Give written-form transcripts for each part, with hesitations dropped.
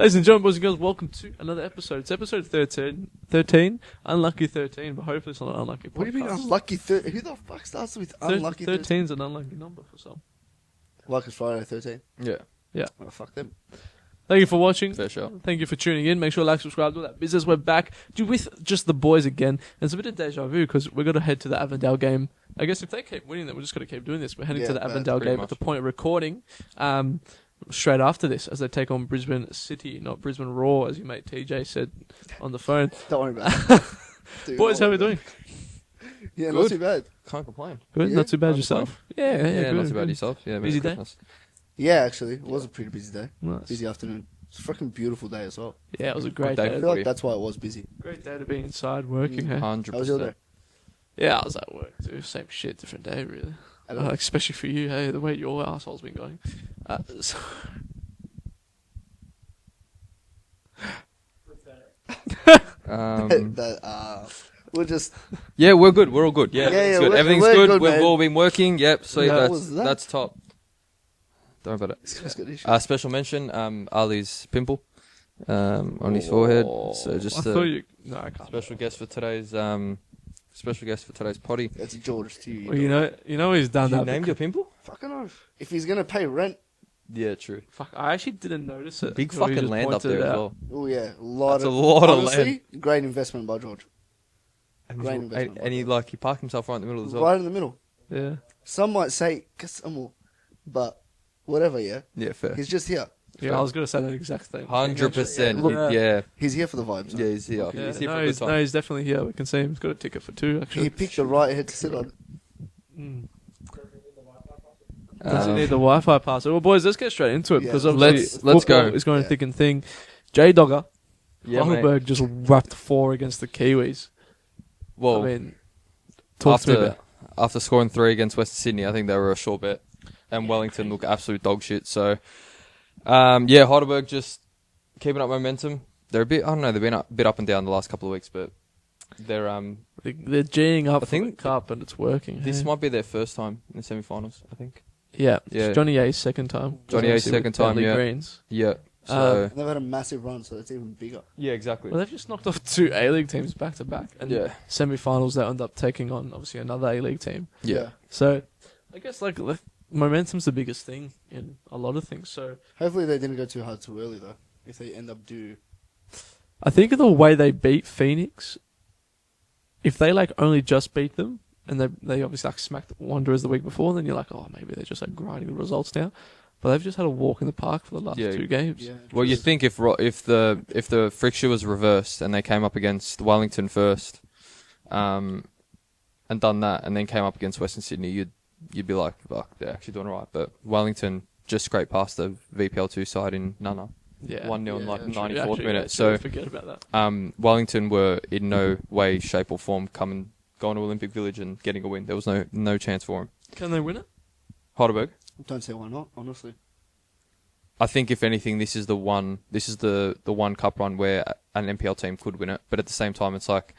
Ladies and gentlemen, boys and girls, welcome to another episode. It's episode 13. Unlucky 13, but hopefully it's not an unlucky podcast. What do you mean unlucky 13? Who the fuck starts with unlucky 13? 13 is an unlucky number for some. Like it's Friday 13? Yeah. Oh, fuck them. Thank you for watching. Fair show. Thank you for tuning in. Make sure to like, subscribe, do all that business. We're back with just the boys again. And it's a bit of deja vu because we're going to head to the Avondale game. I guess if they keep winning, then we're just going to keep doing this. We're heading to the Avondale game at the point of recording. Straight after this, as they take on Brisbane City, not Brisbane Raw, as your mate TJ said on the phone. Don't worry about it. Boys, how are we doing? Yeah, Good. not too bad. Can't complain. Good, Yeah, not too bad can't yourself. Yeah, good, not too bad good. yourself. Yeah, Busy Merry day? Christmas. Yeah, actually. It was a pretty busy day. Nice. Busy afternoon. It's a fucking beautiful day as well. Yeah, it was a great day. I day. feel like that's why it was busy. Great day to be inside working. Hey? 100%. How was your day? Yeah, I was at work too. Same shit, different day, really. I don't know. Especially for you, hey, the way your asshole's been going. So We'll just... yeah, we're good. We're all good. Yeah, Yeah, it's yeah, good. Everything's we're good. good, We've man. all been working. Yep. So Yeah. What was that? that's top. Don't worry about This it. guy's got issues. Special mention, Ali's pimple on his forehead. So I just thought you. No, I can't. special guest for today's potty. That's George to you. Well, you know he's done You that. named your pimple? Fucking off. If he's going to pay rent... Yeah, true. Fuck, I actually didn't notice it. Big until he fucking just land up pointed there it as out. well. Oh, yeah. That's a lot of honestly, great investment by George. And, Great he's- investment. and he parked himself right in the middle as well. Right in the middle. Yeah. Some might say Kasamo, but whatever, yeah. Yeah, fair. He's just here. Yeah, I was gonna say that exact thing. 100%. Yeah. Yeah. He's here for the vibes. Yeah, he's here. Yeah, He's here for no, a good he's, time. no, he's definitely here. We can see him. He's got a ticket for 2, He actually. picked the right head to sit on. Does he need the Wi-Fi password? Well, boys, let's get straight into it Yeah. because obviously Let's football go. is going Yeah. thick and thin. J Dogger, Yeah, mate. Heidelberg just wrapped 4 against the Kiwis. Well, I mean, talk to me about. after scoring 3 against Western Sydney, I think they were a sure bet. And Wellington look absolute dog shit. So, Heidelberg just keeping up momentum. They're a bit, I don't know, they've been a bit up and down the last couple of weeks, but they're They're G'ing up I for think the cup and it's working. this hey? might be their first time in the semi-finals, I think. Yeah, Yeah. it's Johnny A's second time. Johnny A's Obviously with second time, Deadly yeah. Greens. Yeah. So They've had a massive run, so it's even bigger. yeah, exactly. Well, they've just knocked off 2 A-League teams back to back, and Yeah. semi-finals they end up taking on obviously another A-League team. Yeah. So, I guess like momentum's the biggest thing in a lot of things. So, Hopefully they didn't go too hard too early, though. If they end up I think of the way they beat Phoenix, if they like only just beat them and they obviously like smacked Wanderers the week before, then you're like, oh, maybe they're just like grinding the results now. But they've just had a walk in the park for the last Yeah. 2 games. Yeah. Well, you think if the fixture was reversed and they came up against Wellington first, and done that, and then came up against Western Sydney, you'd be like, fuck, they're actually doing alright. But Wellington just scraped past the VPL2 side in Nana, Yeah. 1-0 in like Yeah, 94th Actually, minute. yeah, So forget about that. Wellington were in no way, shape or form going to Olympic Village and getting a win. There was no chance for them. Can they win it? Heidelberg. Don't say why not, honestly. I think if anything, this is the one cup run where an NPL team could win it. But at the same time, it's like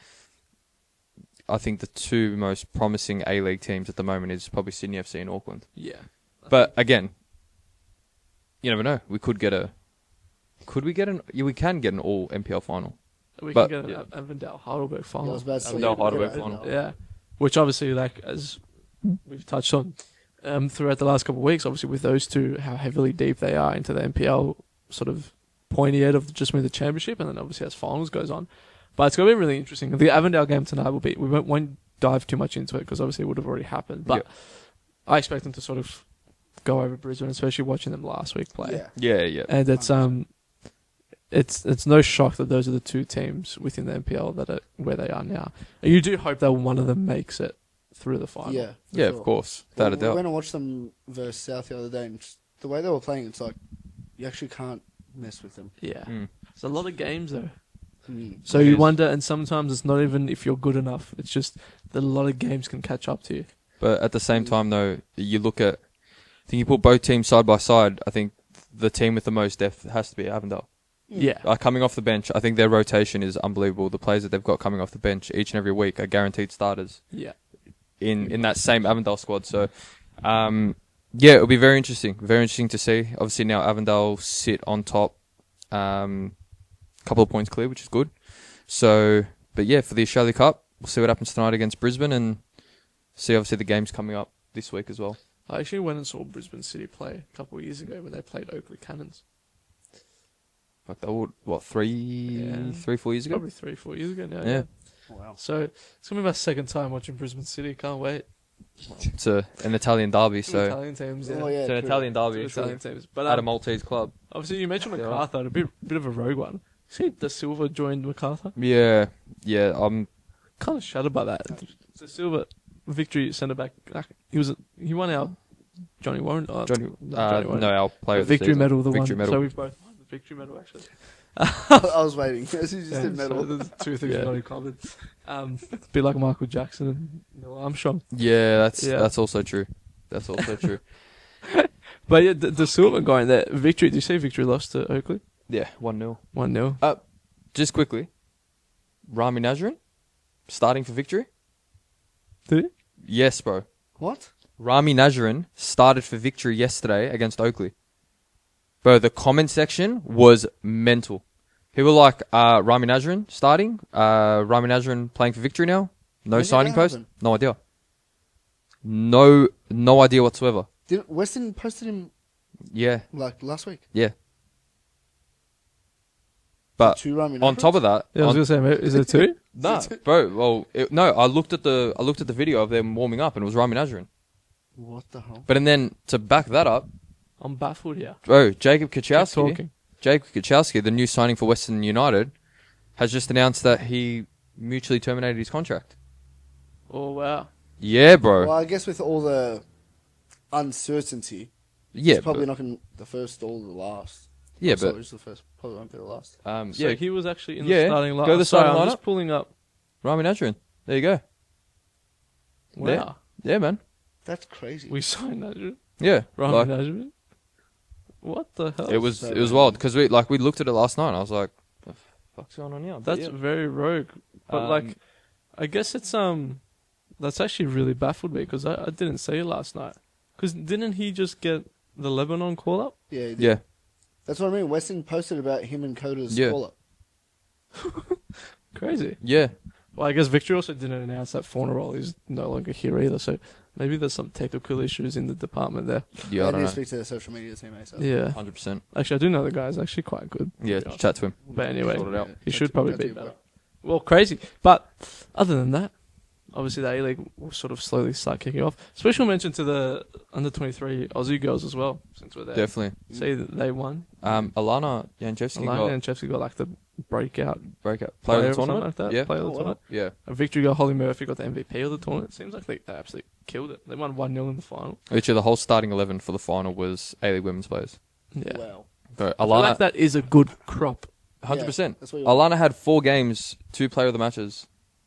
I think the 2 most promising A-League teams at the moment is probably Sydney FC and Auckland. Yeah. But again, you never know. We can get an all NPL final. We But- can get an Avondale Heidelberg Yeah, I final. was about to say, Avondale Heidelberg yeah, final. Yeah, which obviously, like as we've touched on throughout the last couple of weeks, obviously with those 2, how heavily deep they are into the NPL sort of pointy end of just with the championship, and then obviously as finals goes on. But it's going to be really interesting. The Avondale game tonight will be. We won't dive too much into it because obviously it would have already happened. But I expect them to sort of go over Brisbane, especially watching them last week play. Yeah. Yeah. And it's no shock that those are the 2 teams within the NPL that are where they are now. And you do hope that one of them makes it through the final. Yeah. for Yeah, sure. of course. Without a We doubt. went and watched them versus South the other day, and just the way they were playing, it's like you actually can't mess with them. Yeah. Mm. It's a lot of games though. Mm. So It you is. wonder, and sometimes it's not even if you're good enough. It's just that a lot of games can catch up to you. But at the same time, though, you look at, I think you put both teams side by side. I think the team with the most depth has to be Avondale. Yeah. Coming off the bench, I think their rotation is unbelievable. The players that they've got coming off the bench each and every week are guaranteed starters Yeah. in that same Avondale squad. So, it'll be very interesting. Very interesting to see. Obviously now Avondale sit on top Couple of points clear, which is good. So, but yeah, for the Australia Cup, we'll see what happens tonight against Brisbane and see obviously the games coming up this week as well. I actually went and saw Brisbane City play a couple of years ago when they played Oakley Cannons. Like that would, what, 4 years ago? Probably 3-4 years ago now. Yeah. Wow. So it's going to be my second time watching Brisbane City. Can't wait. It's an Italian derby, so Italian teams, yeah. Oh, yeah. it's an true. Italian derby Italian teams. But at a Maltese club. obviously, you mentioned Yeah. MacArthur, a bit of a rogue one. See, De Silva joined MacArthur. Yeah. I'm Kind of shattered by that. De Silva, victory centre back. He won our Johnny Warren. Johnny. Johnny Warren. No, our player of the victory season. medal. Victory medal. So we've both won the victory medal actually. I was waiting. As you just did So medal. there's two things Yeah. we've got in common. A bit like Michael Jackson and Neil Armstrong. Yeah, Yeah. that's also true. That's also true. But yeah, the Silva going there. Victory. Did you say victory lost to Oakley? Yeah, 1-0. 1-0. Just quickly, Rami Nazrin starting for Victory. Did he? Yes, bro. What? Rami Nazrin started for Victory yesterday against Oakley. Bro, the comment section was mental. People were like, Rami Nazrin starting, Rami Nazrin playing for Victory now. No When did signing that post. happen? No idea. No idea whatsoever. Did Western posted him Yeah, like last week? yeah. But Two Rami on top of that, Yeah, I was gonna say, mate, is it two? nah, bro. Well, I looked at the video of them warming up, and it was Rami Nazrin. What the hell? But and then to back that up, I'm baffled here. bro, Jacob Keep Kaczowski, talking. the new signing for Western United, has just announced that he mutually terminated his contract. Oh wow. Yeah, bro. Well, I guess with all the uncertainty, Yeah, it's probably but, not going the first or the last. yeah, Sorry, but it's the first. Probably won't be the last. So yeah, he was actually in Yeah, the starting line. go to the starting I'm lineup. just pulling up. Rami Nazrin. There you go. Wow. Yeah, man. That's crazy. We signed Najee. Yeah, Rami like, Najee. What the hell? it was So wild because we looked at it last night. And I was like, "What the fuck's going on here?" But That's yeah. very rogue. But like, I guess it's that's actually really baffled me because I didn't see it last night. Because didn't he just get the Lebanon call up? Yeah, he did. yeah, That's what I mean. Weston posted about him and Coda's Yeah. call up. Crazy. yeah. Well, I guess Victor also didn't announce that Fornerol is no longer here either. So maybe there's some technical issues in the department there. Yeah, I I don't need know. to speak to their social media team, so. Yeah. 100%. Actually, I do know the guy's actually quite good. Yeah, to be honest. chat to him. But anyway, Sort it out. he should probably be Chat to better. you, Well, crazy. But other than that, obviously the A-League will sort of slowly start kicking off. Special mention to the under-23 Aussie girls as well, since we're there. Definitely. See that they won. Alana Janchevsky Alana got and Chelsea got like the breakout breakout player of player the or something tournament. like that. Yeah, Player of the Oh, wow. tournament. yeah. A victory girl, Holly Murphy, got the MVP of the tournament. Seems like they absolutely killed it. They won 1-0 in the final. Literally, the whole starting 11 for the final was A-League women's players. Yeah. Wow. So I feel Alana, like that is a good crop. 100%. That's what you want. Alana had 4 games, 2 player of the matches.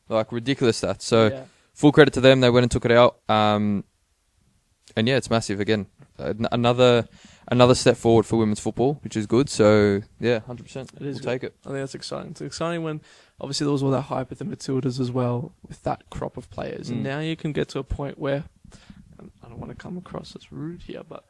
Like, ridiculous stats. So, Yeah. full credit to them. They went and took it out. And yeah, it's massive. Again, another step forward for women's football, which is good. So, yeah, 100%. It is We'll good. take it. I think that's exciting. It's exciting when, obviously, there was all that hype at the Matildas as well with that crop of players. And Mm. now you can get to a point where, and I don't want to come across as rude here, but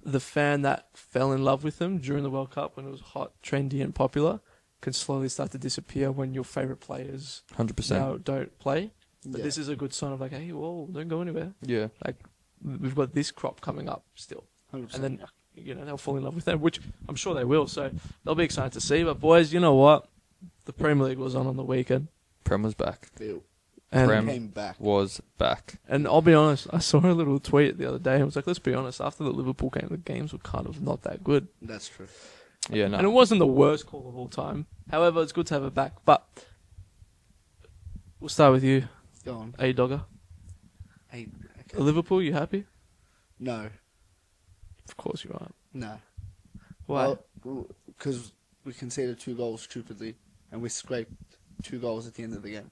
the fan that fell in love with them during the World Cup when it was hot, trendy, and popular can slowly start to disappear when your favourite players 100%. now don't play. But Yeah. this is a good sign of like, hey, whoa, don't go anywhere. Yeah. Like, we've got this crop coming up still. 100%. And then, they'll fall in love with them, which I'm sure they will. So they'll be excited to see. But boys, you know what? The Premier League was on the weekend, Prem was back. Ew. and Prem. Came back. Was back. and I'll be honest. I saw a little tweet the other day. It was like, let's be honest. After the Liverpool game, the games were kind of not that good, That's true. Yeah, no. and it wasn't the worst call of all time. However, it's good to have it back. But we'll start with you, Go on. A Dogger. Hey, okay. Liverpool, you happy? No. Of course you are. No. Why? Because we conceded 2 goals stupidly, and we scraped 2 goals at the end of the game.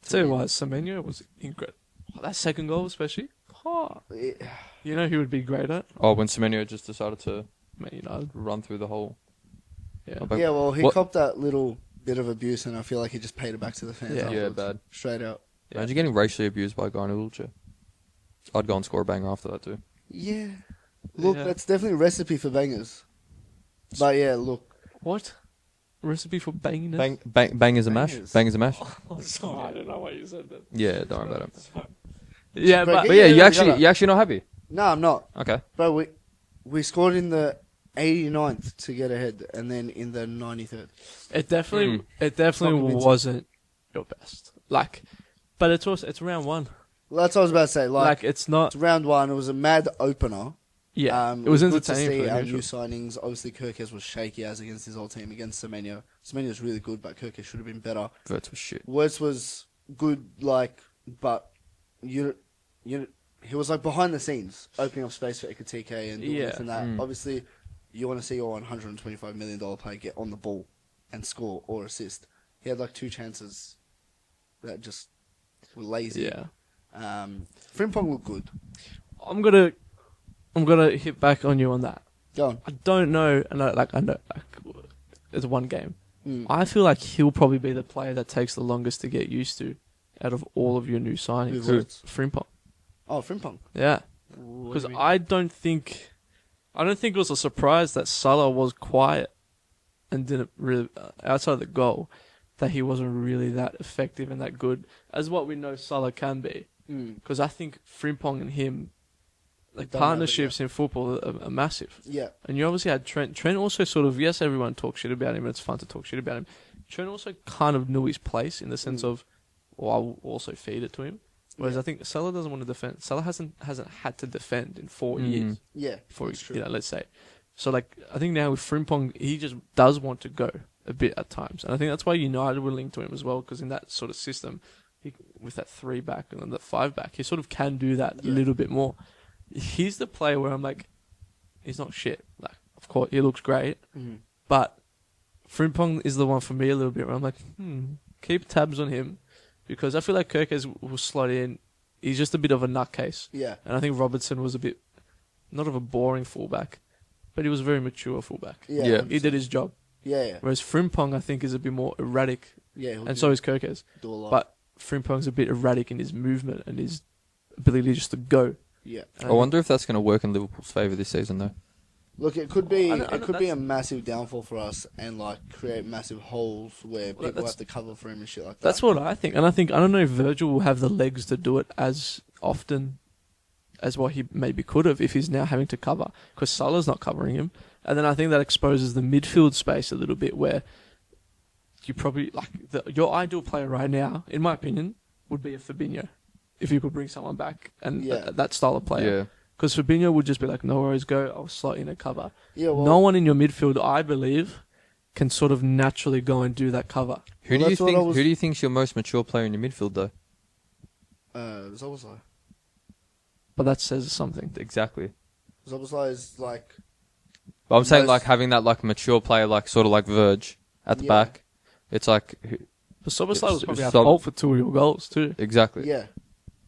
Tell you what, Semenyo was incredible. That second goal, especially. Oh, you know who would be great at? Oh, when Semenyo just decided to Man United. run through the whole. Yeah. Oh, but- Yeah, well, he What- copped that little bit of abuse, and I feel like he just paid it back to the fans. Yeah. Yeah, afterwards. bad. Straight out. Yeah. Imagine getting racially abused by a guy in a wheelchair. I'd go and score a banger after that too. Yeah. Look, Yeah. that's definitely a recipe for bangers. But yeah, look, What? Recipe for banginess? Bang is a mash. Bangers. Bang is a mash. Oh, sorry, I don't know what you said. But Yeah, don't worry about it. yeah, But But yeah, Yeah, you actually not happy. No, I'm not. Okay. Bro, we scored in the 89th to get ahead, and then in the 93rd. it definitely Not convincing. wasn't your best. Like, but it's round one. Well, that's what I was about to say. Like, it's not. it's round one. It was a mad opener. Yeah, it It was good to entertaining see for the our new neutral. signings. Obviously, Gyokeres was shaky as against his old team against Semenyo. Semenyo's really good, but Gyokeres should have been better. Verts was shit. Wirtz was good, but he was like behind the scenes, opening up space for Ekatike and doing this and that. Obviously, you want to see your $125 million player get on the ball and score or assist. He had like 2 chances that just were lazy. Yeah, Frimpong looked good. I'm gonna hit back on you on that. Go on. I don't know, and I know it's one game. Mm. I feel like he'll probably be the player that takes the longest to get used to out of all of your new signings. Who? Frimpong. Oh, Frimpong. Yeah, because I don't think it was a surprise that Salah was quiet and didn't really outside of the goal that he wasn't really that effective and that good as what we know Salah can be. Because I think Frimpong and him, like Don't have it partnerships in football, are massive. Yeah. And you obviously had Trent. Trent also sort of, yes, everyone talks shit about him, and it's fun to talk shit about him. Trent also kind of knew his place in the sense of, well, I'll also feed it to him. Whereas Yeah. I think Salah doesn't want to defend. Salah hasn't had to defend in 4 years. Yeah. For that's true. let's say. So like, I think now with Frimpong, he just does want to go a bit at times, and I think that's why United were linked to him as well, because in that sort of system, with that 3 back and then the 5 back, he sort of can do that a little bit more. He's the player where I'm like, he's not shit. Like, of course, he looks great, but Frimpong is the one for me a little bit where I'm like, keep tabs on him, because I feel like Gyokeres will slot in. He's just a bit of a nutcase. Yeah. And I think Robertson was a bit, not of a boring fullback, but he was a very mature fullback. Yeah. He did his job. Yeah. Whereas Frimpong, I think, is a bit more erratic, Yeah. and so is Gyokeres. do a lot. But Frimpong's a bit erratic in his movement and his ability just to go. yeah. And I wonder if that's going to work in Liverpool's favour this season, though. Look, it could be I know be a massive downfall for us and like create massive holes where Well, people that's- have to cover for him and shit like that. That's what I think. And I don't know if Virgil will have the legs to do it as often as what he maybe could have if he's now having to cover, because Salah's not covering him. And then I think that exposes the midfield space a little bit, where you probably, like, your ideal player right now, in my opinion, would be a Fabinho, if you could bring someone back and Yeah. that style of player. Yeah. Because Fabinho would just be like, no worries, go, I'll slot in a cover. Yeah, well, No one in your midfield, I believe, can sort of naturally go and do that cover. Who Well, do you that's what think? I was- Who do you think's your most mature player in your midfield, though? Zobozlai. But that says something. Exactly. Zobozlai is like But I'm saying Most- like having that like mature player, like sort of like Verge at the Yeah. back. It's like But Soboslai was probably at Sob- fault for 2 of your goals too. exactly. yeah,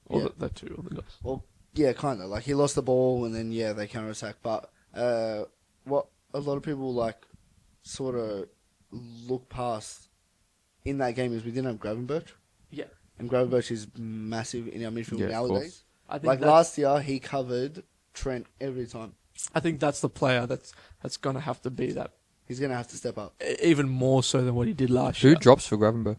Or Yeah. that 2 of the goals. well, yeah, kind of like he lost the ball and then they counter attack. But what a lot of people like sort of look past in that game is we didn't have Gravenberch, Yeah. and Gravenberch is massive in our midfield Yeah, of nowadays. I think Like that's, last year, he covered Trent every time. I think that's the player that's going to have to be that, He's gonna have to step up. even more so than what he did last Who year. drops for Gravenberch?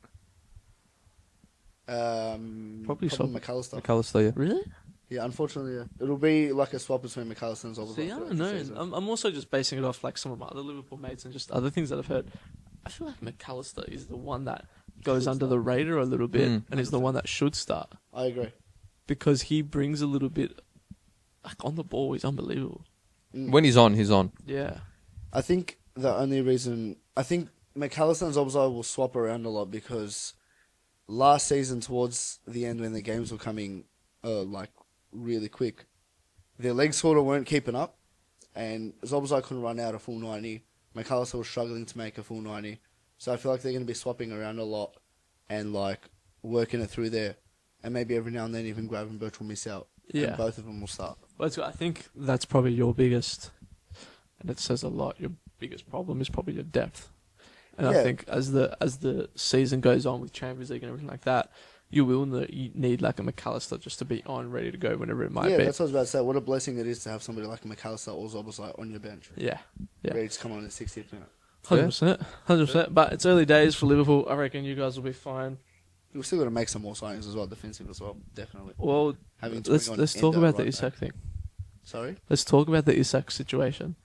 Probably Sob- McAllister. McAllister, yeah. Really? Yeah, unfortunately, yeah. It'll be like a swap between McAllister and Zobozlai. See, I don't know. I'm also just basing it off like some of my other Liverpool mates and just other things that I've heard. I feel like McAllister is the one that goes Should under start. the radar a little bit Mm. and is the one that should start, I agree. because he brings a little bit, like, on the ball. He's unbelievable. When he's on, he's on. Yeah. I think the only reason I think McAllister and Zobozlai will swap around a lot because last season towards the end when the games were coming like really quick, their legs sort of weren't keeping up, and Zobozlai couldn't run out a full 90. McAllister was struggling to make a full 90, so I feel like they're going to be swapping around a lot and like working it through there, and maybe every now and then even Gravenberch will miss out. Yeah. And both of them will start. But I think that's probably your biggest, and it says a lot, your biggest problem is probably your depth. And I Yeah. think as the season goes on with Champions League and everything like that, you will need like a McAllister just to be on, ready to go whenever it might Yeah, be. that's what I was about to say. What a blessing it is to have somebody like McAllister or Zobozlai on your bench. Yeah. Yeah. Ready to come on in the 60th minute. 100%. 100%. But it's early days for Liverpool. I reckon you guys will be fine. We're still got to make some more signings as well, defensive as well, definitely. Well, Having to let's bring on talk Endo about the right ISAK back. thing. Sorry? Let's talk about the ISAK situation.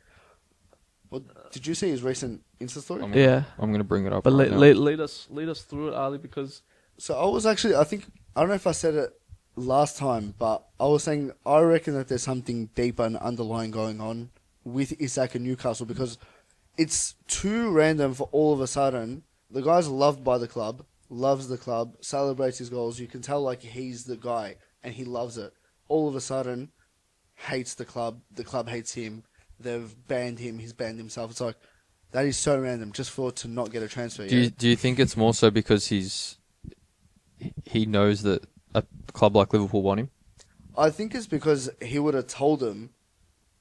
Well, did you see his recent Insta story? Yeah. I'm going to bring it up. But right now. lead us through it, Ali, because So I was actually, I don't know if I said it last time, but I was saying I reckon that there's something deeper and underlying going on with ISAK and Newcastle because it's too random for all of a sudden. The guy's loved by the club, loves the club, celebrates his goals. You can tell like he's the guy and he loves it. All of a sudden, hates the club hates him. They've banned him. He's banned himself. It's like that is so random just for to not get a transfer. Do you think it's more so because he knows that a club like Liverpool want him? I think it's because he would have told them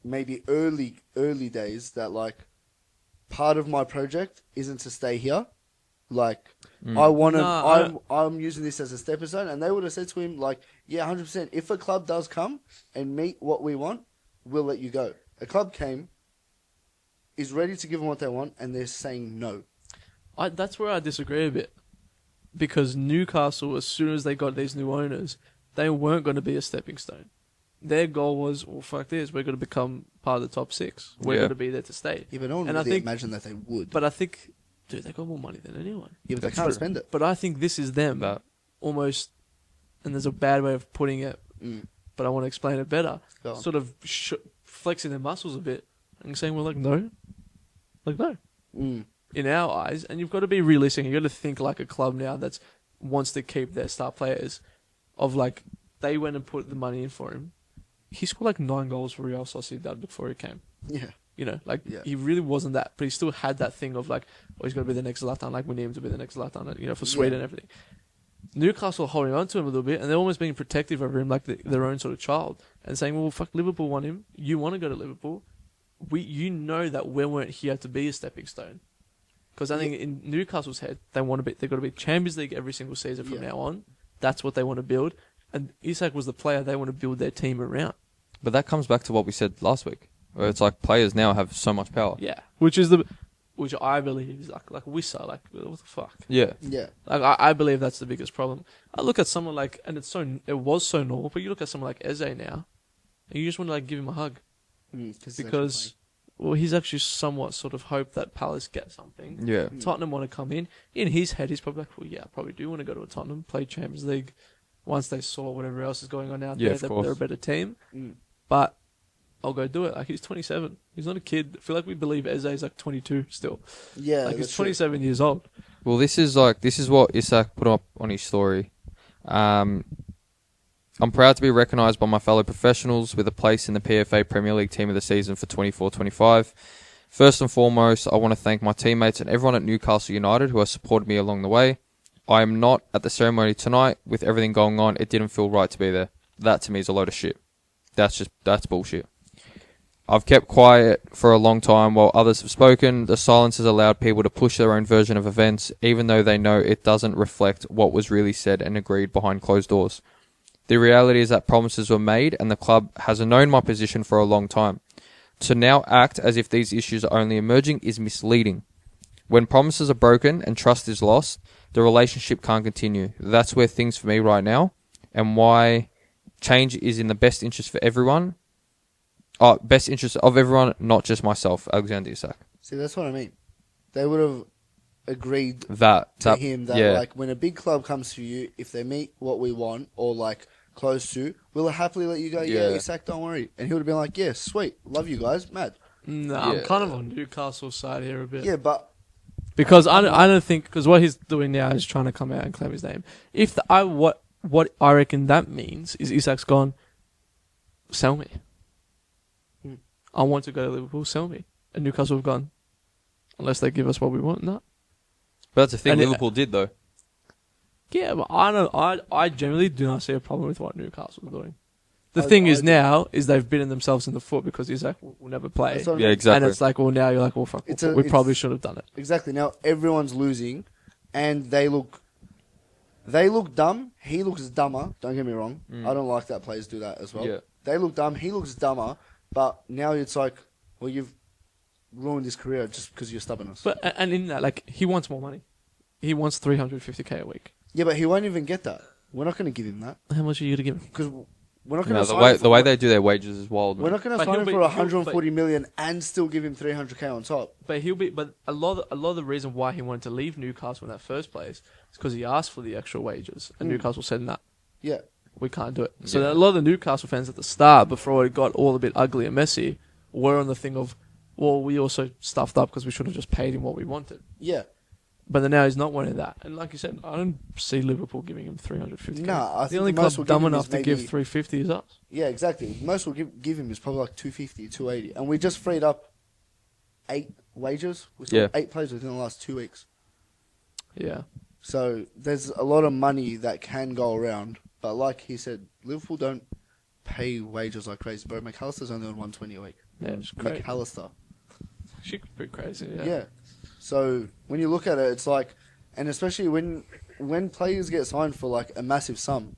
maybe early days that like part of my project isn't to stay here. Like I want to. No, I'm using this as a stepping stone, and they would have said to him like, "Yeah, 100%. If a club does come and meet what we want, we'll let you go." A club came, is ready to give them what they want, and they're saying no. that's where I disagree a bit. Because Newcastle, as soon as they got these new owners, they weren't going to be a stepping stone. Their goal was, well, fuck this, we're going to become part of the top six. We're going to be there to stay. Yeah, but no one really imagined that they would. But I think, dude, they got more money than anyone. Yeah, but they can't spend it. But I think this is them almost, and there's a bad way of putting it, but I want to explain it better. Sort of flexing their muscles a bit and saying, well, no. In our eyes, and you've got to be realistic. You've got to think like a club now that wants to keep their star players. Of like, they went and put the money in for him. He scored like 9 goals for Real Sociedad before he came. Yeah. You know, he really wasn't that, but he still had that thing of like, oh, he's going to be the next Zlatan, like we need him to be the next Zlatan, for Sweden and everything. Newcastle holding on to him a little bit, and they're almost being protective over him like their own sort of child, and saying, well, fuck, Liverpool want him. You want to go to Liverpool. You know that we weren't here to be a stepping stone. Because I think in Newcastle's head, they've got to be Champions League every single season from now on. That's what they want to build. And ISAK was the player they want to build their team around. But that comes back to what we said last week, where it's like players now have so much power. Yeah, which I believe is like Wissa, like what the fuck. Yeah, yeah. Like I believe that's the biggest problem. I look at someone like, and it was so normal, but you look at someone like Eze now, and you just want to like give him a hug because. Well, he's actually somewhat sort of hoped that Palace get something. Yeah. Tottenham want to come in. In his head, he's probably like, well, yeah, I probably do want to go to a Tottenham, play Champions League. Once they saw whatever else is going on out there, they're a better team. But I'll go do it. Like, he's 27. He's not a kid. I feel like we believe Eze is like 22 still. Yeah. Like, he's 27 years old. Well, this is what ISAK put up on his story. I'm proud to be recognised by my fellow professionals with a place in the PFA Premier League Team of the Season for 24-25. First and foremost, I want to thank my teammates and everyone at Newcastle United who has supported me along the way. I am not at the ceremony tonight. With everything going on, it didn't feel right to be there. That to me is a load of shit. That's bullshit. I've kept quiet for a long time while others have spoken. The silence has allowed people to push their own version of events, even though they know it doesn't reflect what was really said and agreed behind closed doors. The reality is that promises were made and the club has known my position for a long time. To now act as if these issues are only emerging is misleading. When promises are broken and trust is lost, the relationship can't continue. That's where things for me right now and why change is in the best interest for everyone. Best interest of everyone, not just myself, Alexander ISAK. See, that's what I mean. They would have agreed to him that like when a big club comes to you, if they meet what we want or like close to, we'll happily let you go. Yeah, ISAK, don't worry. And he would have been like, yeah, sweet, love you guys, mad. No, I'm kind of on Newcastle's side here a bit. Yeah, but because I don't think because what he's doing now is trying to come out and claim his name. If what I reckon that means is ISAK's gone, sell me. I want to go to Liverpool, sell me. And Newcastle have gone, unless they give us what we want, no. But that's the thing Liverpool did, though. Yeah, but I generally do not see a problem with what Newcastle are doing. The thing is now is they've bitten themselves in the foot because ISAK will never play. Yeah, exactly. And it's like, well, now you're like, well, fuck, we probably should have done it. Exactly. Now everyone's losing, and they look dumb. He looks dumber. Don't get me wrong. I don't like that players do that as well. Yeah. They look dumb. He looks dumber. But now it's like, well, ruined his career just because of your stubbornness. But and in that, like, he wants more money. He wants 350k a week. Yeah, but he won't even get that. We're not going to give him that How much are you to give him? because we're not going No, to. the way they do their wages is wild. We're Man. not going to But sign he'll him be- for he'll- 140 million and still give him 300k on top. But a lot of the reason why he wanted to leave Newcastle in that first place is because he asked for the extra wages, and Newcastle said, "Nah, Yeah. we can't do it." So Yeah. a lot of the Newcastle fans at the start, before it got all a bit ugly and messy, were on the thing of, well, we also stuffed up because we should have just paid him what we wanted. Yeah. But then now he's not wanting that. And like you said, I don't see Liverpool giving him 350k. Nah, I the think only the most club we'll dumb give him enough is to give maybe- 350 is us. Yeah, exactly. Most we'll give him is probably like 250, 280. And we just freed up 8 wages. We sold Yeah. 8 players within the last 2 weeks. Yeah. So there's a lot of money that can go around. But like he said, Liverpool don't pay wages like crazy. Bro, McAllister's only on 120 a week. Yeah, it's crazy. McAllister. She could be crazy, Yeah. So when you look at it, it's like, and especially when players get signed for like a massive sum,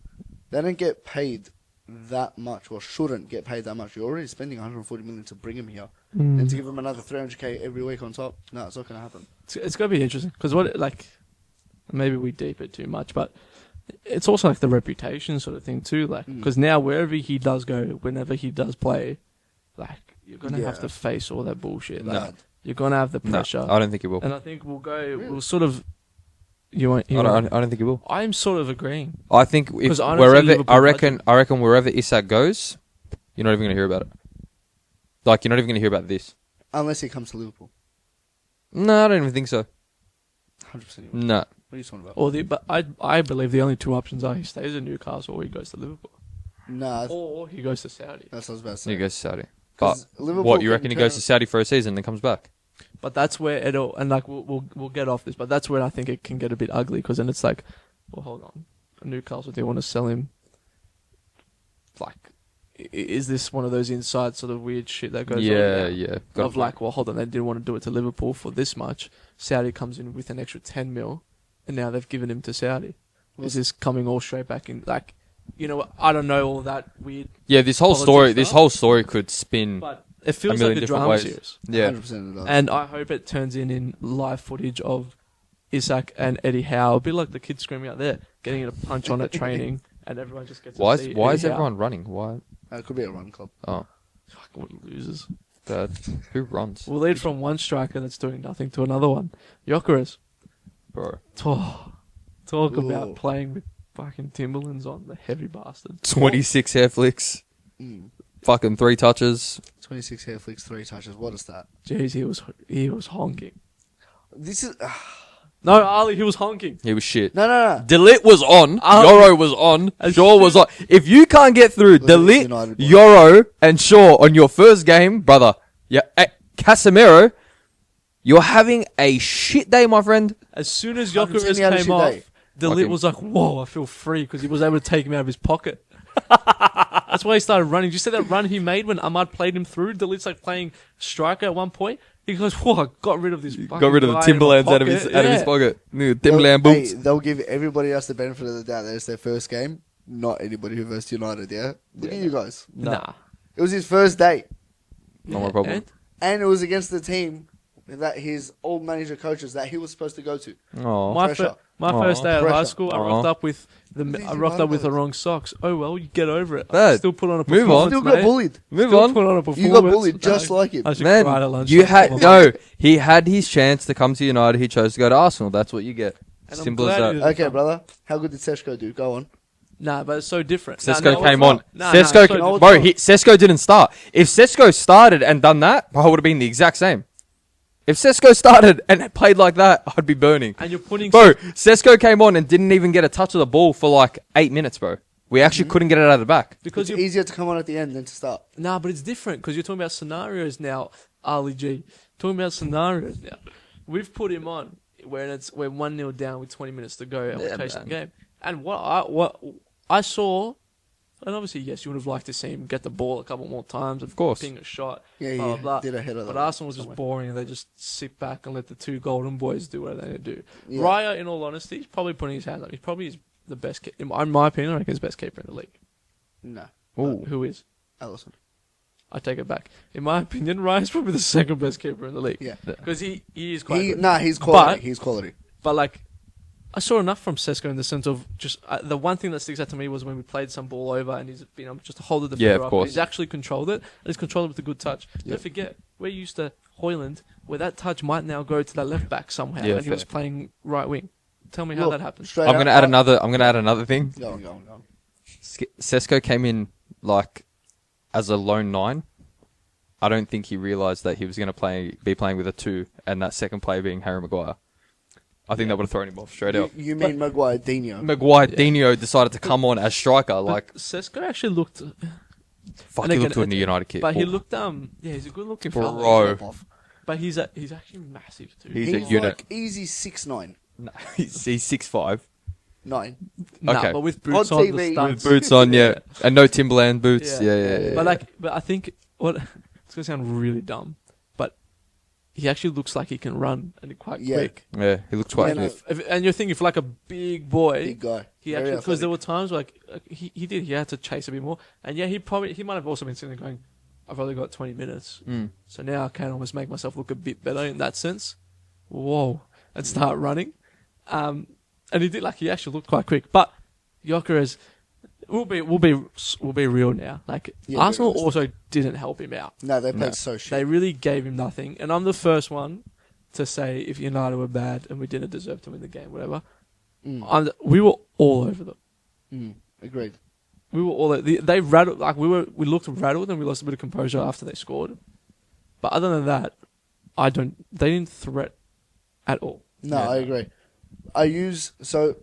they don't get paid that much, or shouldn't get paid that much. You're already spending 140 million to bring him here, and to give him another 300k every week on top. No, it's not going to happen. It's going to be interesting. Because maybe we deep it too much, but it's also like the reputation sort of thing too. Like, because now wherever he does go, whenever he does play, like, you're going to have to face all that bullshit. Like, No. You're going to have the No, pressure. I don't think it will. And I think we'll sort of, you won't, I don't think it will. I'm sort of agreeing. I think if 'Cause I don't see wherever Liverpool I reckon wherever Isak goes, you're not even going to hear about it. Like, you're not even going to hear about this. Unless he comes to Liverpool. No, I don't even think so. 100% he will. No. What are you talking about? But I believe the only two options are he stays in Newcastle or he goes to Liverpool. Nah, Or he goes to Saudi. that's what I was about to say. He goes to Saudi. But 'Cause Liverpool what, you can reckon he goes to Saudi for a season and comes back? But that's where it'll, and like we'll get off this, but that's where I think it can get a bit ugly because then it's like, well, hold on, Newcastle, do you want to sell him? Like, is this one of those inside sort of weird shit that goes on? Yeah, now? yeah. Of like, well, hold on, they didn't want to do it to Liverpool for this much. Saudi comes in with an extra 10 mil, and now they've given him to Saudi. Is this coming all straight back in? Like, you know, I don't know all that weird. Yeah, this whole politics story could spin. But it feels million like a different drama ways. series. Yeah. 100% it does. And I hope it turns in live footage of Isak and Eddie Howe. A bit like the kids screaming out there, getting a punch on at training, and everyone just gets Why to see is Eddie Howe. everyone running? Why? It could be a run club. Oh, Fuck, what losers. bad. Who runs, We'll lead from one striker that's doing nothing to another one. Gyokeres. bro? Talk Ooh. about playing with fucking Timberlands on, the heavy bastard. 26 hair flicks, fucking 3 touches. 26 hair flicks, 3 touches. What is that? Jeez, he was honking. This is... No, Ali, he was honking. He was shit. No. Delit was on. Yoro was on. Shaw was on. If you can't get through Look at this Delit, United boy. Yoro, and Shaw on your first game, brother, yeah, Casemiro, you're having a shit day, my friend. As soon as 100% Gyokeres he had a came shit off, day. Delit Fucking- was like, whoa, I feel free because he was able to take him out of his pocket. That's why he started running. Did you see that run he made when Ahmad played him through? Delit's like playing striker at one point. He goes, whoa, I got rid of this fucking Got rid of the guy in my Timberlands out of his pocket." pocket. Timberland boots. They'll give everybody else the benefit of the doubt that it's their first game. Not anybody who versed United, yeah? Look at you guys. Nah. It was his first day. Not my problem. And And it was against the team that his old manager coaches that he was supposed to go to. Oh, my pressure. first day at high Pressure. school, I Aw. rocked up with These I rocked up with the United. wrong socks. Oh well, you get over it. Dad, Still put on a move on. performance. Still got mate. bullied. move Still on. put on a performance. You got bullied just No, like him. I should cry at Man, lunch. you had he had his chance to come to United. He chose to go to Arsenal. That's what you get. And I'm Simple as glad that. he didn't Okay, come. brother. How good did Seshko do? Go on. Nah, but it's so different. Sesko it's came on. not. Nah, Sesko, it's so No, different. it's bro, not. Sesko didn't start. If Sesko started and done that, I would have been the exact same. If Sesko started and played like that, I'd be burning. And you're putting Bro, Sesko came on and didn't even get a touch of the ball for like 8 minutes, bro. We actually couldn't get it out of the back. because It's you're easier to come on at the end than to start. Nah, but it's different because you're talking about scenarios now, Ali G. Talking about scenarios now. We've put him on when we're 1-0 down with 20 minutes to go and we're Yeah, chasing man. the game. And what I saw, and obviously yes, you would have liked to see him get the ball a couple more times, of course. ping a shot, Yeah, blah, yeah. blah, blah. Did a header. But Arsenal was just boring and they just sit back and let the two golden boys do what they do. Yeah. Raya, in all honesty, he's probably putting his hands up. He's probably the best, in my opinion, I reckon he's the best keeper in the league. No. Ooh. Who is? Allison. I take it back. In my opinion, Ryan's probably the second best keeper in the league. Yeah. Because he is quite good. He's quality. He's quality. But like, I saw enough from Sesko in the sense of just the one thing that sticks out to me was when we played some ball over and he's been able just to hold the defender of up. course. He's actually controlled it, and he's controlled it with a good touch. Yeah. Don't forget, we're used to Hoyland, where that touch might now go to that left back somehow, Yeah, and he was fair. playing right wing. Tell me how that happened. Straight I'm out, gonna add another. I'm gonna add another thing. Go on. Sesko came in like as a lone 9. I don't think he realised that he was going to be playing with a 2, and that second player being Harry Maguire. I think that would have thrown him off straight out. You mean Maguire Dino? Maguire Dino decided to come on as striker. Like, Sesko actually looked. fuck, and he again, looked good in the United kit. But he looked he's a good looking fella. Bro. But he's actually massive too. He's a He's unit. like easy 6'9", No, he's 6'5". 9. Nah, Okay. but with boots On on, TV. the With stunts. boots on, yeah. And no Timberland boots. Yeah. But I think it's gonna sound really dumb, but he actually looks like he can run and he's quite quick. Yeah, he looks quite Yeah, good. And you're thinking for like a big boy, Big guy. he Very actually because there athletic. were times like he had to chase a bit more, and yeah, he might have also been sitting there going, I've only got 20 minutes, so now I can almost make myself look a bit better in that sense. Whoa, and start running, and he did he actually looked quite quick, but Gyokeres. We'll be real now. Like Yeah, Arsenal realistic. also didn't help him out. No, they played No. so shit. They really gave him nothing. And I'm the first one to say if United were bad and we didn't deserve to win the game, whatever. We were all over them. Agreed. We were all they rattled we looked rattled and we lost a bit of composure after they scored. But other than that, they didn't threat at all. No, Yeah. I agree. So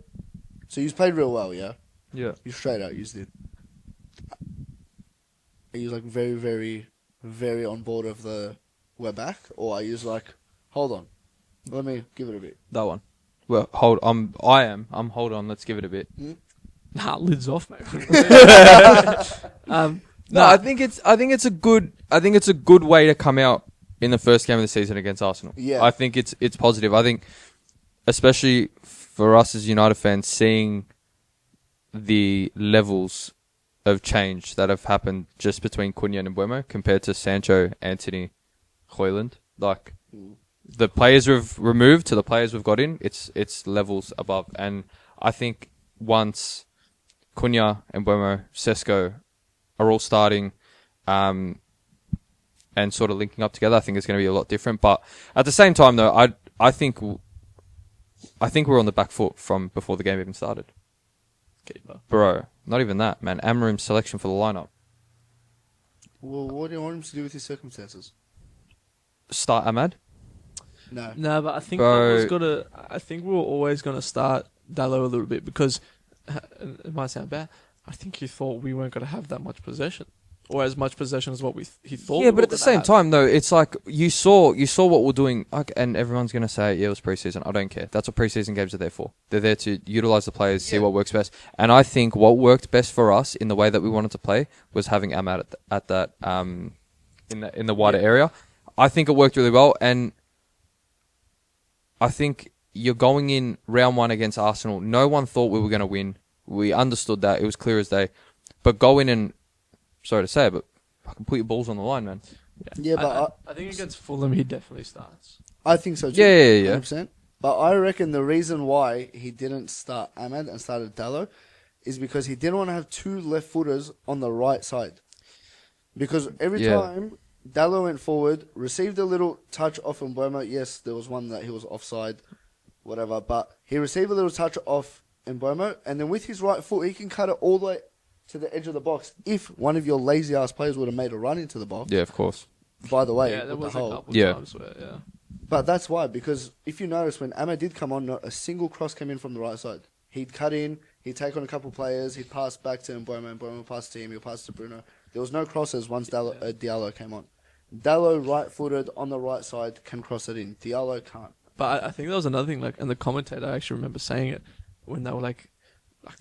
you played real well, yeah? Yeah. You straight out used it. Are you like very, very, very on board of the we're back? Or are you like, hold on, let me give it a bit? That one. Well, I'm hold on, let's give it a bit. Nah, lids off, mate. No, I think it's a good way to come out in the first game of the season against Arsenal. Yeah. I think it's positive. I think especially for us as United fans, seeing the levels of change that have happened just between Cunha and Mbeumo compared to Sancho, Anthony, Hoyland. Like the players we've removed to the players we've got in, it's levels above. And I think once Cunha, Mbeumo, Sesko are all starting and sort of linking up together, I think it's going to be a lot different. But at the same time, though, I think we're on the back foot from before the game even started. Keeper. Bro, not even that, man. Amarim's selection for the lineup. Well, what do you want him to do with his circumstances? Start Ahmad. No. No, but I think Bro. I think we were always gonna start Dallo a little bit because it might sound bad. I think he thought we weren't gonna have that much possession, or as much possession as what he thought. Yeah, we but were at the gonna same have. time, though, it's like you saw what we're doing, and everyone's going to say, yeah, it was preseason. I don't care. That's what preseason games are there for. They're there to utilize the players, see what works best. And I think what worked best for us in the way that we wanted to play was having Ahmad at that in the wider area. I think it worked really well, and I think you're going in round 1 against Arsenal. No one thought we were going to win. We understood that. It was clear as day. But go in and, sorry to say it, but fucking put your balls on the line, man. Yeah, but I think against Fulham he definitely starts. I think so too. Yeah. 100%. But I reckon the reason why he didn't start Ahmad and started Dallo is because he didn't want to have 2 left footers on the right side. Because every time Dallo went forward, received a little touch off Mbeumo. Yes, there was one that he was offside, whatever. But he received a little touch off Mbeumo, and then with his right foot, he can cut it all the way to the edge of the box. If one of your lazy ass players would have made a run into the box, Yeah, of course. by the way, Yeah, there with was the a hole. couple Yeah. times where But that's why, because if you notice, when Ahmad did come on, not a single cross came in from the right side. He'd cut in, he'd take on a couple players, he'd pass back to Mbeumo, Mbeumo passed to him, he'd pass to Bruno. There was no crosses once Diallo came on. Diallo, right-footed, on the right side, can cross it in. Diallo can't. But I think that was another thing. Like, and the commentator, I actually remember saying it when they were like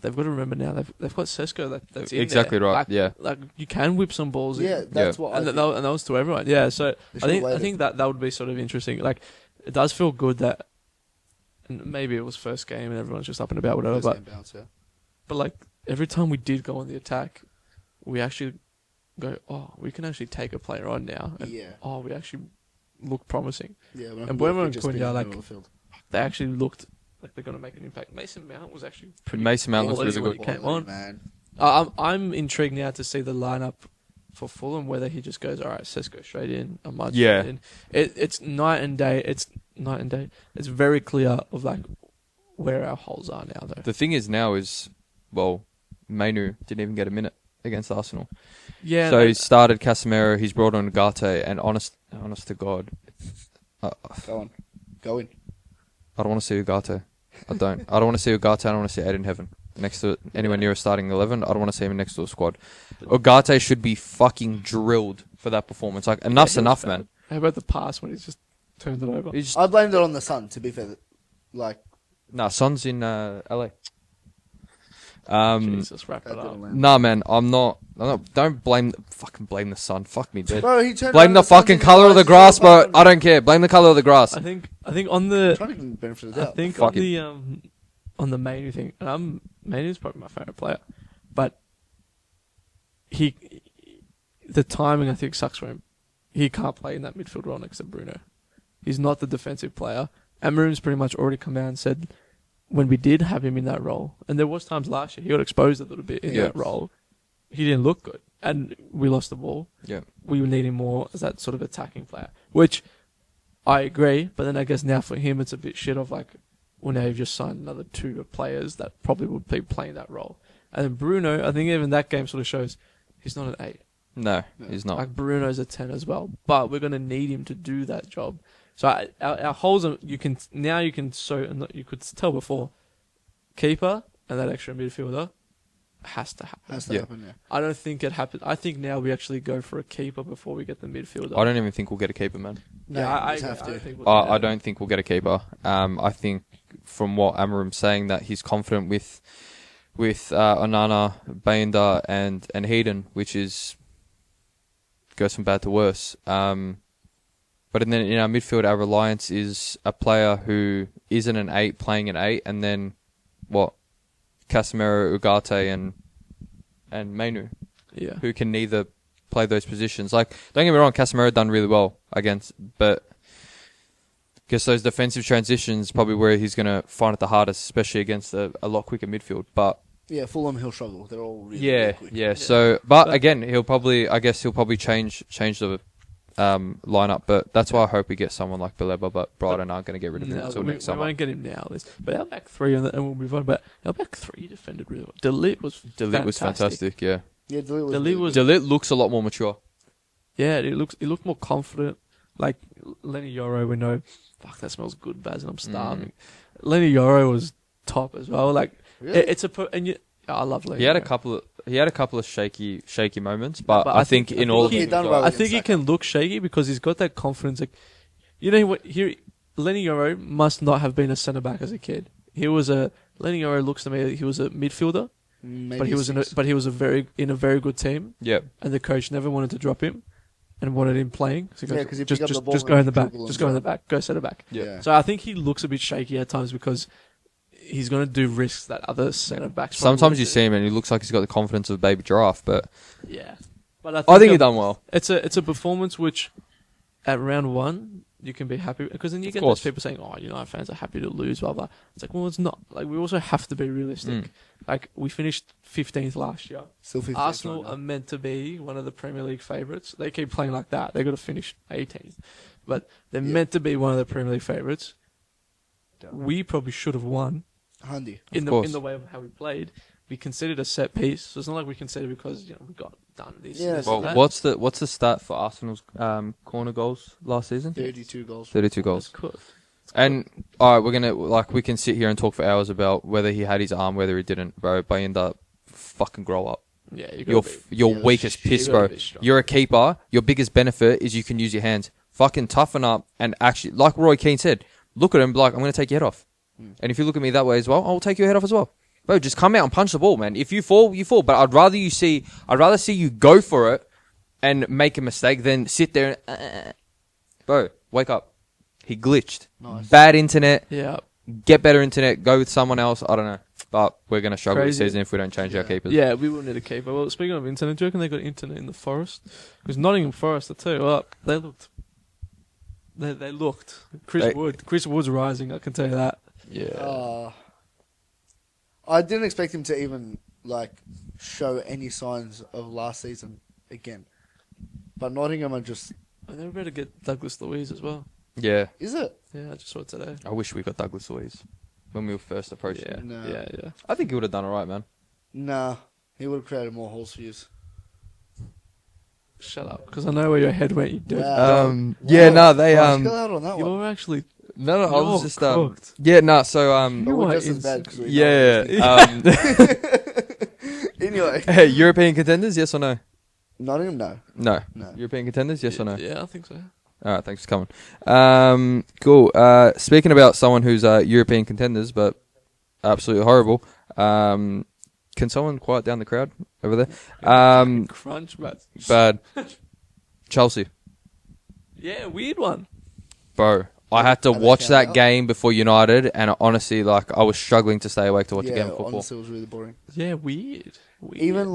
they've got to remember now they've got Sesko that's in Exactly there. right, Like, yeah. like you can whip some balls Yeah, in. that's what I And think. that was to everyone. Yeah, so They I think should've waited. that would be sort of interesting. Like, it does feel good that, and maybe it was first game and everyone's just up and about whatever. First game bounce, yeah. But like every time we did go on the attack, we go, oh, we can actually take a player on now. And, we actually look promising. Yeah, and Bremer and Cunha, like, field. they actually looked like they're going to make an impact. Mason Mount was actually pretty Mason Mount was really when good. he came on. Man. I'm intrigued now to see the lineup for Fulham, whether he just goes, all right, Sesko straight in, Ahmad straight in. It's night and day. It's night and day. It's very clear of like where our holes are now, though. The thing is now is, well, Mainu didn't even get a minute against Arsenal. Yeah. So he started Casemiro, he's brought on Ugarte, and honest to God, Go in. I don't want to see Ugarte. I don't want to see Ugarte. I don't want to see Aiden Heaven next to anywhere near a starting 11. I don't want to see him next to a squad. Ugarte should be fucking drilled for that performance. Like, enough's enough, man. How about the pass when he's just turned it over? I blamed it on the sun, to be fair. Like, nah, Son's in LA. Jesus, wrap it up. Nah, man, I'm not. Don't blame the sun. Fuck me, dude. bro, he turned Blame the fucking color of the grass, bro. I don't care. Blame the color of the grass. I think on the. Trying to give him the benefit of the doubt. I think Fuck on the Mainu thing, and Mainu's probably my favorite player, but the timing I think sucks for him. He can't play in that midfield role next to Bruno. He's not the defensive player. Amarim's pretty much already come out and said when we did have him in that role, and there was times last year he got exposed a little bit in that role. He didn't look good, and we lost the ball. Yeah, we would need him more as that sort of attacking player, which I agree. But then I guess now for him it's a bit shit of like, well, now you've just signed another 2 players that probably would be playing that role. And then Bruno, I think even that game sort of shows he's not an 8. No, he's not. Like Bruno's a 10 as well, but we're going to need him to do that job. So our holes are, you could tell before, keeper and that extra midfielder has to happen. Yeah. I don't think it happened. I think now we actually go for a keeper before we get the midfielder. I don't even think we'll get a keeper, man. No, I have to. I don't think we'll get a keeper. I think from what Amarim's saying that he's confident with Onana, Bayanda and Heaton, which is goes from bad to worse. But then in our midfield, our reliance is a player who isn't an 8 playing an 8, and then what? Casemiro, Ugarte, and Mainu, who can neither play those positions. Like, don't get me wrong, Casemiro done really well but I guess those defensive transitions probably where he's going to find it the hardest, especially against a lot quicker midfield. But yeah, Fulham he'll struggle. They're all really quick. Yeah. So, but again, he'll probably change the lineup. But that's why I hope we get someone like Baleba. But Brighton aren't going to get rid of him until next summer. We won't get him now, but our back 3 and we'll move on. But our back 3 defended really well. Delete was fantastic. Yeah. Yeah, Delete looks a lot more mature. Yeah, he looked more confident. Like Lenny Yoro, we know. Fuck, that smells good, Baz, and I'm starving. Lenny Yoro was top as well. Like really? I love Lenny. He had a couple of shaky moments, but I think in all of them, I think he can look shaky because he's got that confidence. Like, you know what? Lenny Yoro must not have been a centre back as a kid. Lenny Yoro looks to me he was a midfielder, but he was in a very good team. Yeah, and the coach never wanted to drop him. And wanted him playing. So he goes, because just go in the back. Just go in the back. Go set it back. Yeah. So I think he looks a bit shaky at times because he's going to do risks that other centre backs. Sometimes you see him and he looks like he's got the confidence of a baby giraffe, but yeah. But I think he's done well. It's a performance which at round 1 you can be happy because then you get those people saying, "Oh, our fans are happy to lose." Blah blah. It's like, well, it's not. Like we also have to be realistic. Like we finished 15th last year. Still 15th. Arsenal are meant to be one of the Premier League favourites. They keep playing like that. They've got to finish 18th, but they're meant to be one of the Premier League favourites. We probably should have won. In the way of how we played. We conceded a set piece, so it's not like we conceded because we got done this. Yeah. Well, what's the stat for Arsenal's corner goals last season? 32 goals. 32 goals. That's cool. And all right, we can sit here and talk for hours about whether he had his arm, whether he didn't, bro. But end up fucking grow up. Yeah, you're weak as piss, bro. You're a keeper. Your biggest benefit is you can use your hands. Fucking toughen up and actually, like Roy Keane said, look at him like I'm going to take your head off. And if you look at me that way as well, I'll take your head off as well. Bro, just come out and punch the ball, man. If you fall, you fall. But I'd rather see you go for it and make a mistake than sit there and... Bro, wake up. He glitched. Nice. Bad internet. Yeah. Get better internet. Go with someone else. I don't know. but we're going to struggle this Crazy. season if we don't change our keepers. Yeah, we will need a keeper. Well, speaking of internet, do you reckon they got internet in the Forest? Because Nottingham Forest, I tell you what, they looked. They looked. Chris Wood's rising. I can tell you that. Yeah. I didn't expect him to even show any signs of last season again. But Nottingham are just. And they better get Douglas Luiz as well. Yeah. Is it? Yeah, I just saw it today. I wish we got Douglas Luiz when we were first approaching Yeah, him. No. yeah. I think he would have done all right, man. Nah, he would have created more holes for you. Shut up, because I know where your head went. You do. Wow. Yeah, no, they Chill out on that one. You're actually. No, I was You're just cooked. yeah, no, so But we're are just as bad 'cause we know yeah, Anyway, hey, European contenders, yes or no? Nottingham, no. No. No. European contenders, yes or no? Yeah, I think so. All right, thanks for coming. Cool. Speaking about someone who's European contenders, but absolutely horrible. Can someone quiet down the crowd over there? Crunch, but Bad. Chelsea, yeah, weird one. bro. I had to Are they watch counted that out? game before United, and honestly, I was struggling to stay awake to watch a game of football. honestly, it was really boring. Yeah, weird. Even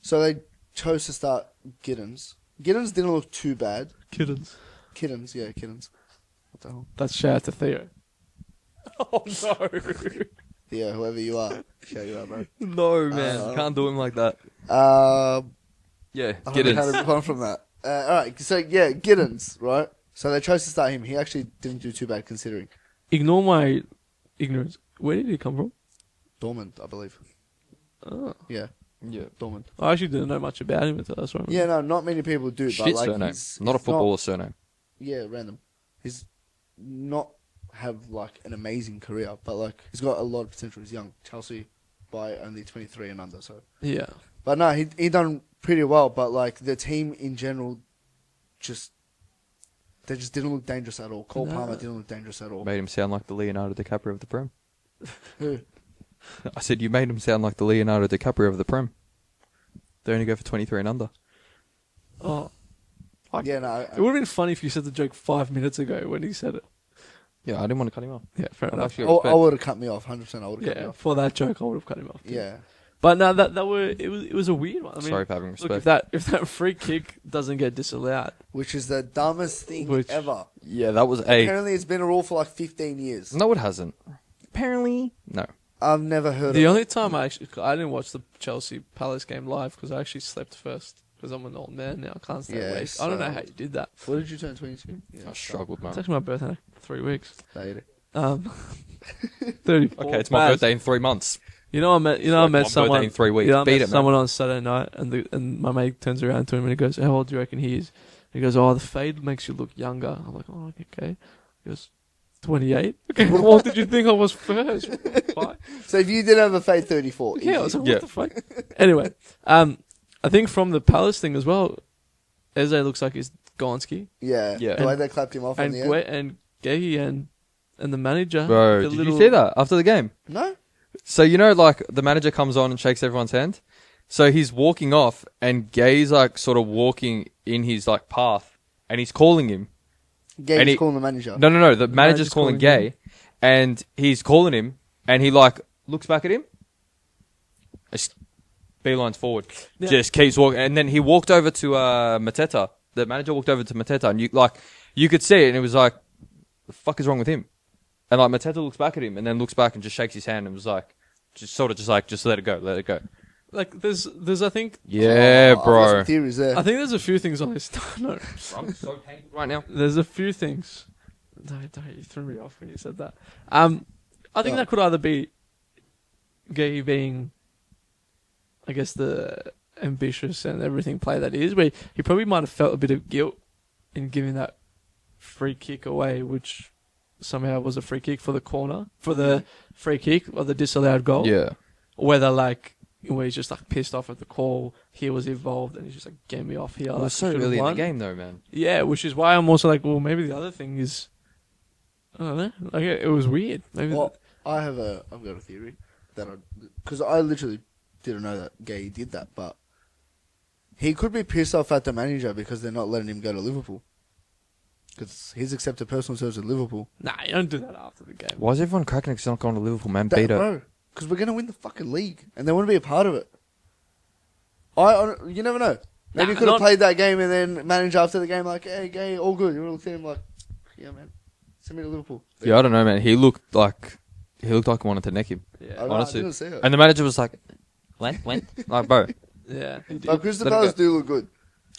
so they chose to start Giddens. Giddens didn't look too bad. kittens. Kiddens. What the hell? That's shout out to Theo. Oh no, Yeah, whoever you are, show you out, bro. No, man, can't do him like that. Yeah, I get don't know how it. to move on from that. All right, so yeah, Giddens, right? So they chose to start him. He actually didn't do too bad considering. ignore my ignorance. Where did he come from? Dormant, I believe. Oh, Yeah, Yeah, Dormant. I actually didn't know much about him until that's right. Yeah, no, not many people do. shit but surname, he's not a footballer's surname. Yeah, random. He's not have an amazing career, but he's got a lot of potential. He's young. Chelsea by only 23 and under, so. Yeah. But no, he done pretty well. But the team in general, they just didn't look dangerous at all. Cole No. Palmer didn't look dangerous at all. Made him sound like the Leonardo DiCaprio of the Prem. Who? I said you made him sound like the Leonardo DiCaprio of the Prem. They only go for 23 and under. Oh, Yeah, no. it would have been funny if you said the joke 5 minutes ago when he said it. Yeah, I didn't want to cut him off. Yeah, fair I've enough. actually I got respect. would have cut me off. 100%. I would have cut me Yeah, off. for that joke, I would have cut him off. too. Yeah. But no, it was a weird one. I mean, Sorry for having look, respect. if that free kick doesn't get disallowed, Which is the dumbest thing Which- ever. Yeah, that was a. Apparently, it's been a rule for 15 years. No, it hasn't. Apparently, no. I've never heard the of only time I didn't watch the Chelsea Palace game live because I actually slept first because I'm an old man now. I can't stay Yeah, awake. I don't know how you did that. it. What did you turn 22? Yeah, I struggled, man. It's actually my birthday. 3 weeks. 30. 34. Okay, it's my Baz, birthday in 3 months. I met my birthday someone in 3 weeks. I Beat met it, man. someone on Saturday night, and my mate turns around to him and he goes, "How old do you reckon he is?" He goes, "Oh, the fade makes you look younger." I'm like, "Oh, okay." He goes, 28. Okay, well, what did you think I was first? Why? So if you did have a fade 34. Yeah, I was like, what Yeah. the fuck? Anyway, I think from the Palace thing as well, Eze looks like he's Gonski, Yeah. Yeah. The way they clapped him off in and the end. and Gehi and the manager. Bro, the did little- you see that after the game? No? So, the manager comes on and shakes everyone's hand. So he's walking off, and Gay's sort of walking in his path, and he's calling him. Gabe's And he- calling the manager. No. The manager's manager's calling calling Gay, and he's calling him, and he looks back at him. Just beelines forward. Yeah. Just keeps walking, and then he walked over to Mateta. The manager walked over to Mateta, and you could see it, and it was like, the fuck is wrong with him? And Mateta looks back at him, and then looks back and just shakes his hand, and was just let it go, let it go. There's I think Yeah, I've got bro. some theories there. I think there's a few things on this. No, I'm so tangled right now. there's a few things. Don't, you threw me off when you said that. I think Oh. that could either be Gay being, I guess, the ambitious and everything player that he is, where he probably might have felt a bit of guilt in giving that free kick away, which somehow was a free kick for the corner, for the free kick or the disallowed goal. Yeah. Whether where he's just pissed off at the call, he was involved, and he's just get me off here. It was so we should've early in the won. game, though, man. Yeah, which is why I'm also well, maybe the other thing is, I don't know. It was weird. Maybe. Well, I've got a theory because I literally didn't know that Gay did that, but he could be pissed off at the manager because they're not letting him go to Liverpool because he's accepted personal terms with Liverpool. Nah, you don't do that after the game. Why is everyone cracking it 'cause they're not going to Liverpool, man? That, Beat it. bro, Because we're going to win the fucking league. And they want to be a part of it. You never know. Maybe you could have played that game and then managed after the game like, hey, gay, all good. You look at him like, yeah, man. Send me to Liverpool. Yeah, I don't know, man. He looked like I wanted to neck him. Yeah. Honestly. I didn't see it. And the manager was like, when? Like, bro. Yeah. He did. But Crystal Palace do look good.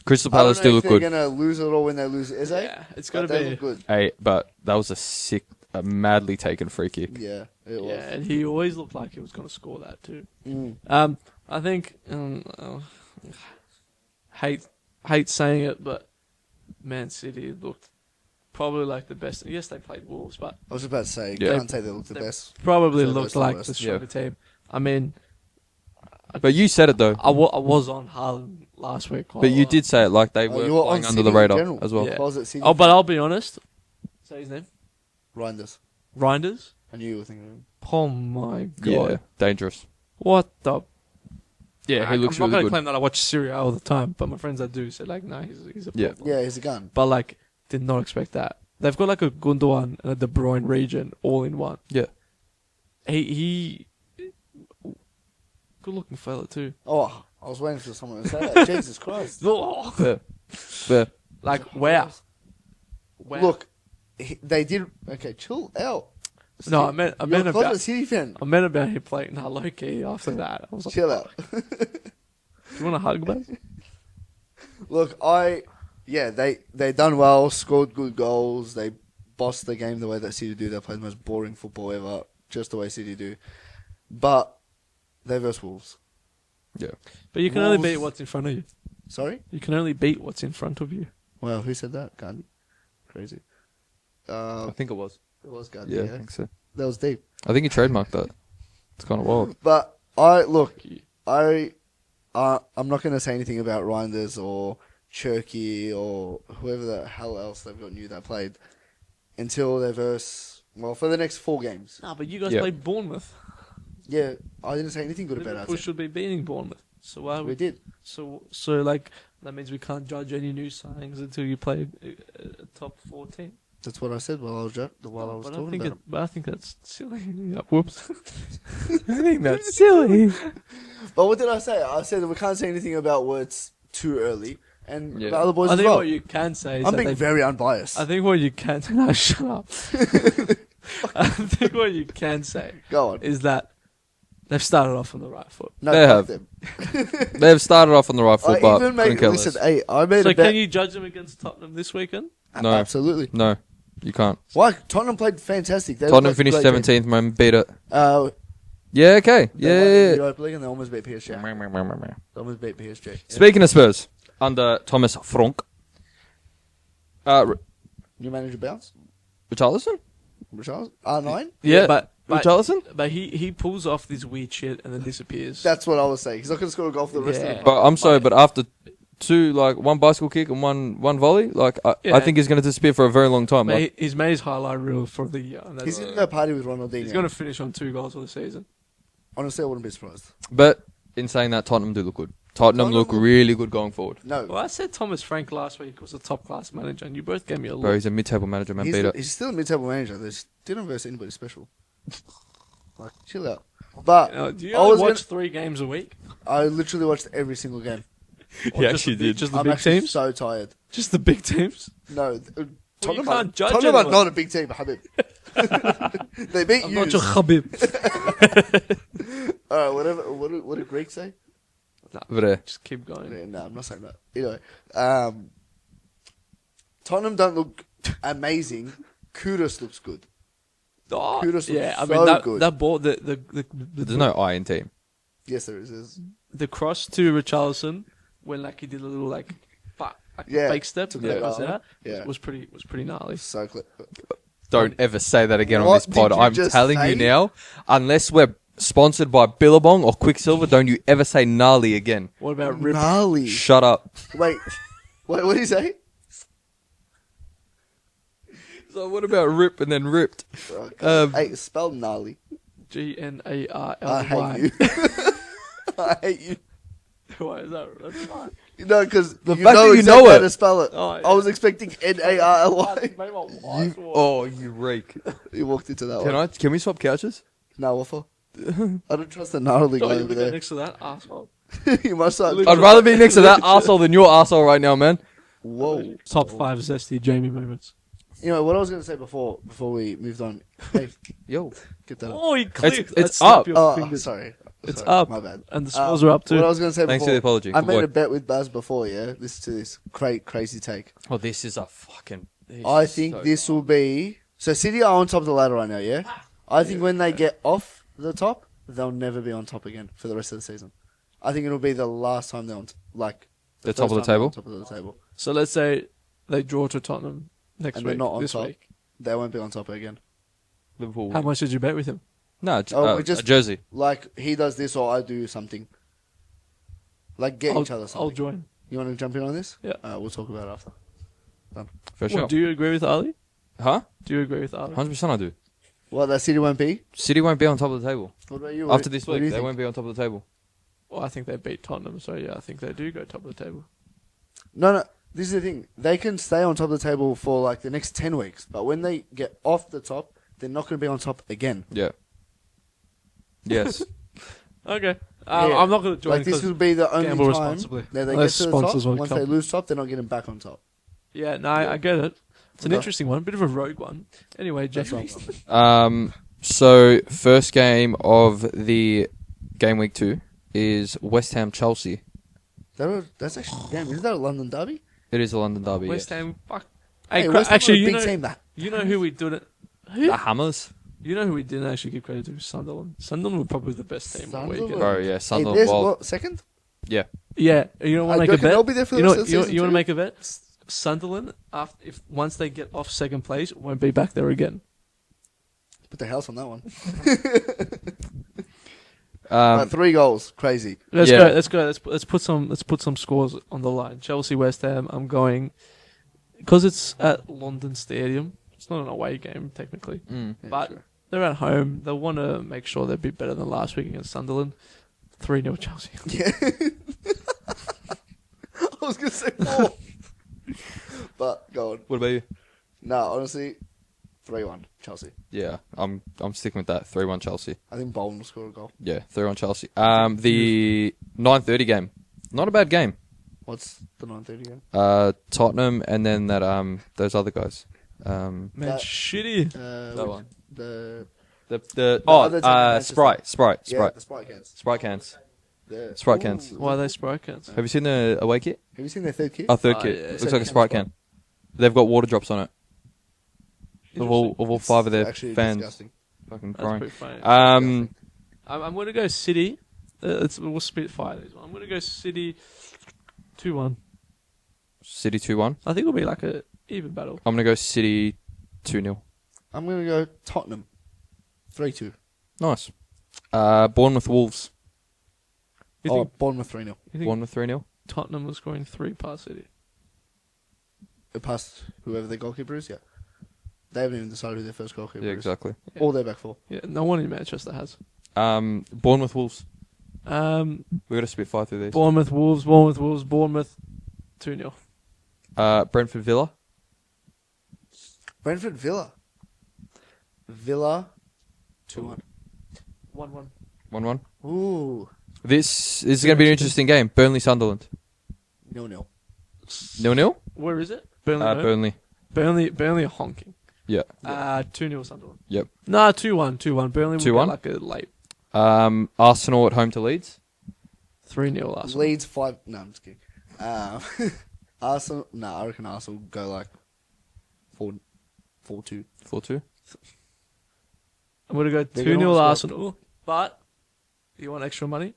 Crystal Palace do look good. They're going to lose it all when they lose it. Is it? Yeah, it's got to They be. look good. Hey, but that was a madly taken free kick. Yeah, it was. Yeah, and he always looked like he was going to score that too. Mm. I think hate saying it, but Man City looked probably like the best. Yes, they played Wolves, but I was about to say, Yeah. can't say they look the best. probably So looked the like worst. the stronger team. I mean, But you said it though. I was on Haaland last week. But you did say it like they were you were flying on under City the in radar general. as well. Yeah. I was at City. Oh, but I'll be honest. Say his name. Reinders. Reinders. I knew you were thinking of him. Oh my god! Yeah, dangerous. What the? Yeah, he looks I'm not really gonna good. claim that I watch Syria all the time, but my friends that do say like, no, he's a Yeah. problem. Yeah, he's a gun. But like, did not expect that. They've got like a Gundogan and a De Bruyne region all in one. Yeah. He good looking fella too. Oh, I was waiting for someone to say that. Jesus Christ. Oh, Fair. like wow. Look, they did. Okay, chill out. No, I meant You're a about City fan. I meant about him playing low key after that. I was like, Chill out. you want a hug, man? Look, they done well, scored good goals. They bossed the game the way that City do. They played the most boring football ever, just the way City do. But they versus Wolves. Yeah. But you can only Wolves- beat what's in front of you. Sorry? You can only beat what's in front of you. Well, who said that? Gandhi. Crazy. I think it was. It was Gandhi. Yeah, Yeah, I think so. that was deep. I think he trademarked that. It's kind of wild. But I'm not going to say anything about Reinders or Cherky or whoever the hell else they've got new that played until they verse. Well, for the next 4 games. No, but you guys Yeah. played Bournemouth. Yeah, I didn't say anything good about Liverpool it. should be beating Bournemouth. So why We did. So like that means we can't judge any new signings until you play a top 14. That's what I said while I was But talking about it. But I think that's silly. Yeah, whoops. I think that's silly. But what did I say? I said that we can't say anything about words too early, and Yeah. the other boys I as think well. what you can say is I'm that being they- very unbiased. I think what you can say. No, shut up. I think what you can say Go on. is that they've started off on the right foot. No, They fuck have. them. They've started off on the right I foot, but even couldn't made care listen. less. Hey, I made So a bet. can you judge them against Tottenham this weekend? No. Absolutely. No, you can't. Why? Tottenham played fantastic. They Tottenham played finished great game. 17th, man. Beat it. They Yeah, okay. won the Yeah. Europa League and they almost beat PSG. They almost beat PSG. Yeah. Speaking of Spurs, under Thomas Frank, New manager bounce. Richarlison? Richarlison? R9? Yeah, but Richarlison? But he pulls off this weird shit and then disappears. That's what I was saying. He's not going to score a goal for the rest of Yeah. the But I'm sorry, but after one bicycle kick and one volley, I Yeah. think he's going to disappear for a very long time. Like, He's made his highlight reel for the year. And He's that's, going to go party with Ronaldinho. he's going to finish on 2 goals for the season. Honestly, I wouldn't be surprised. but in saying that, Tottenham do look good. Tottenham look really good going forward. No. Well, I said Thomas Frank last week was a top class manager, and you both gave me a Bro, look. he's a mid-table manager, man. Beat it. He's still a mid-table manager. They didn't verse anybody special. Like, chill out. But Do you I only was watch 3 games a week? I literally watched every single game. Or He just actually the, did. Just the I'm big actually teams? so tired. Just the big teams? No. Tottenham, can't judge Tottenham are anyone. not a big team, Habib. They beat I'm you. not your Khabib. Alright, whatever. What did Greg say? But, Just keep going. Yeah, no, I'm not saying that. Anyway, Tottenham don't look amazing. Kudus looks good. Oh, Kudus yeah, I looks mean, so that, good. that ball, the there's no I in team. Yes, there is. There's, the cross to Richarlison, when like he did a little like Yeah, fake step took to that cross out. out, Yeah. was pretty gnarly. so clear. Don't ever say that again on What this pod. did you I'm just telling say? you now, unless we're sponsored by Billabong or Quicksilver, don't you ever say gnarly again. What about Rip? Gnarly. Shut up. Wait, what did you say? So what about rip and then ripped? Hey, spell gnarly. GNARLY. I hate you. I hate you. Why is that? That's fine. No, because The you fact know that you exactly know how it. to spell it. Oh, yeah. I was expecting Narly. Made my wife walk. Oh, you rake. You walked into that one. Can we swap couches? No, what for? I don't trust the gnarly Oh, guy you over go there. next to that asshole. You must start. I'd rather be next to that arsehole than your arsehole right now, man. Whoa. Top 5 zesty Jamie moments. You know what I was going to say before we moved on. Hey, Yo. get that up. Oh, he clicked. It's I snapped up. your Oh, fingers. sorry. It's Sorry, up. My bad. And the scores are up too. What I was going to say Thanks before. for the apology. I Good made boy. a bet with Baz before, yeah? Listen to this crazy take. Oh, this is a fucking... I think this will be... So City are on top of the ladder right now, yeah? I think when they get off the top, they'll never be on top again for the rest of the season. I think it'll be the last time they're on... The first top of the time they're table? on top of the table. So let's say they draw to Tottenham next And week. they're not on this top. week. They won't be on top again. Liverpool. How much did you bet with him? No, we just- a jersey. Like, he does this or I do something. Like, get each other I'll something. join. You want to jump in on this? Yeah. We'll talk about it after. For sure. What, do you agree with Ali? Huh? Do you agree with Ali? 100% I do. What, that City won't be? City won't be on top of the table. What about you? After this What do week, you they think? won't be on top of the table. Well, I think they beat Tottenham, so yeah, I think they do go top of the table. No. This is the thing. They can stay on top of the table for like the next 10 weeks. But when they get off the top, they're not going to be on top again. Yeah. Yes. Okay. Yeah. I'm not going to join Like, this because will be the only gamble time responsibly. that they Unless get to the sponsors top. will Once come. they lose top, they're not getting back on top. Yeah, no, I get it. It's an Okay. interesting one, bit of a rogue one. Anyway, That's Jamie. right. So, first game of the game week 2 is West Ham Chelsea. That's actually... Damn, isn't that a London derby? It is a London derby. West yes. Ham, fuck. Hey, Hey, West Ham actually, are a big you know, team, that. you know who we didn't. The Hammers. You know who we didn't actually give credit to? Sunderland. Sunderland were probably the best team all Sunderland? weekend. Bro, yeah, Hey, Sunderland. there's Wild. what, second? Yeah. Yeah, you don't want I to make a reckon bet. they'll be there for the you know, rest of the you, season you want to too. make a bet? Sunderland, once they get off second place, won't be back there again. Put the house on that one. 3 goals. Crazy. Let's Yeah. go. Let's put some scores on the line. Chelsea, West Ham. I'm going because it's at London Stadium. It's not an away game technically, Yeah, but sure. they're at home. They'll want to make sure they'll be better than last week against Sunderland. 3-0 Chelsea. Yeah. I was going to say 4. But, go on. What about you? No, honestly, 3-1 Chelsea. Yeah, I'm sticking with that. 3-1 Chelsea. I think Bolton will score a goal. Yeah, 3-1 Chelsea. The 9:30 game. Not a bad game. What's the 9:30 game? Tottenham and then that those other guys. Man, That- shitty. That one. The Oh, other team in Manchester. Sprite. yeah, the Sprite cans. Sprite cans. The, Sprite cans. Why are they Sprite cans? Have you seen the away kit? Have you seen their third kit? Our third Oh, kit. yeah, Looks it's like a Sprite can. They've got water drops on it. Of all 5 of their Actually fans. disgusting. Fucking That's crying. pretty funny. Um, I'm going to go City. We'll split fire these one. I'm going to go City 2-1. City 2-1. I think it'll be like a even battle. I'm gonna go City 2-0. I'm going to go Tottenham 3-2. Nice. Bournemouth Wolves. You Oh, think, Bournemouth 3-0. you think Bournemouth 3-0. Tottenham was scoring 3 past City? Past whoever their goalkeeper is, yeah. They haven't even decided who their first goalkeeper Yeah, is. exactly. Or their back 4. Yeah, no one in Manchester has. Bournemouth Wolves. Um, We got to spit 5 through these. Bournemouth 2-0. Brentford Villa. Brentford Villa. Villa 2-1. 1-1. 1-1. Ooh. This is going to be an interesting game. Burnley Sunderland. 0-0. 0-0. Where is it? Burnley. home? Burnley. Burnley are honking. Yeah. 2-0 Sunderland. Yep. Nah, 2-1. Burnley will 2-1? get like a late Arsenal at home to Leeds. 3-0 last one. Leeds 5. No, I'm just kidding. Arsenal. No, I reckon Arsenal will go like 4-2. 4-2. I'm going to go They're gonna 2-0 score. Arsenal. But, you want extra money?